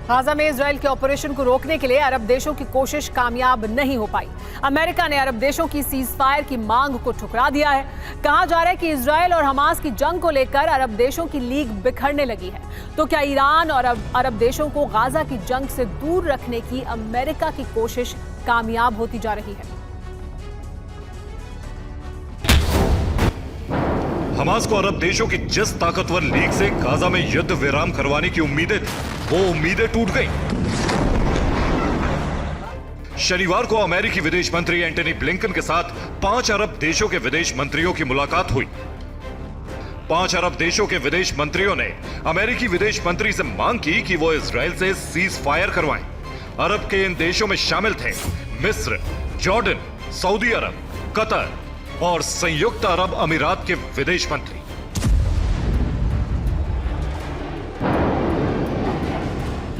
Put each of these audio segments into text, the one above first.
Gaza में Israel के operation को रोकने के लिए अरब देशों की कोशिश कामयाब नहीं हो पाई। अमेरिका ने अरब देशों की सीज फायर की मांग को ठुकरा दिया है। कहा जा रहा है कि इजराइल और हमास की जंग को लेकर अरब देशों की लीग बिखरने लगी है। तो क्या ईरान और अरब देशों को गाजा की जंग से दूर रखने की अमेरिका की कोशिश कामयाब होती जा रही है? हमास को अरब देशों की जिस ताकतवर लीग से गाजा में युद्ध विराम करवाने की उम्मीदें थी, वो उम्मीदें टूट गईं। शनिवार को अमेरिकी विदेश मंत्री एंटनी ब्लिंकन के साथ 5 अरब देशों के विदेश मंत्रियों की मुलाकात हुई। 5 अरब देशों के विदेश मंत्रियों ने अमेरिकी विदेश मंत्री से मांग की कि वो इजराइल से सीज फायर करवाएं। अरब के इन देशों में शामिल थे मिस्र, जॉर्डन, सऊदी अरब, कतर और संयुक्त अरब अमीरात के विदेश मंत्री।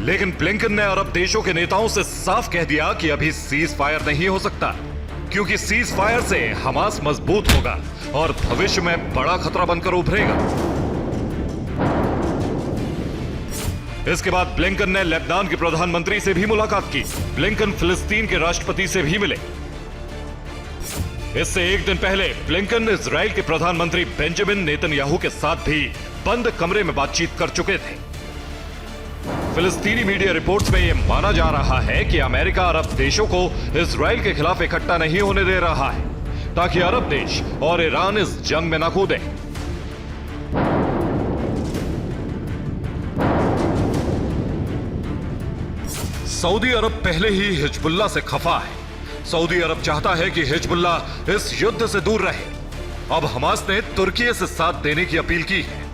लेकिन ब्लिंकन ने अरब देशों के नेताओं से साफ कह दिया कि अभी सीज फायर नहीं हो सकता, क्योंकि सीज फायर से हमास मजबूत होगा और भविष्य में बड़ा खतरा बनकर उभरेगा। इसके बाद ब्लिंकन ने लेबनान के प्रधानमंत्री से भी मुलाकात की। ब्लिंकन फिलिस्तीन के राष्ट्रपति से भी मिले। इससे एक दिन पहले ब्लिंकन इजराइल के प्रधानमंत्री बेंजामिन नेतन्याहू के साथ भी बंद कमरे में बातचीत कर चुके थे। फिलिस्तीनी मीडिया रिपोर्ट्स में यह माना जा रहा है कि अमेरिका अरब देशों को इजराइल के खिलाफ इकट्ठा नहीं होने दे रहा है, ताकि अरब देश और ईरान इस जंग में न कूदें। सऊदी अरब पहले ही हिजबुल्लाह से खफा है। सऊदी अरब चाहता है कि हिजबुल्लाह इस युद्ध से दूर रहे। अब हमास ने तुर्की से साथ देने की अपील की है।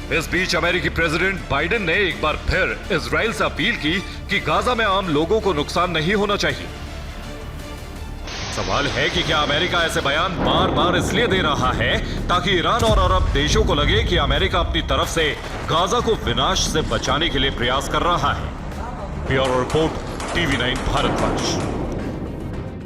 इस बीच अमेरिकी प्रेसिडेंट बाइडेन ने एक बार फिर इजराइल से अपील की कि गाजा में आम लोगों को नुकसान नहीं होना चाहिए। सवाल है कि क्या अमेरिका ऐसे बयान बार बार इसलिए दे रहा है ताकि ईरान और अरब देशों को लगे कि अमेरिका अपनी तरफ से गाजा को विनाश से बचाने के लिए प्रयास कर रहा है। Bureau report, TV9 Bharatvarsh.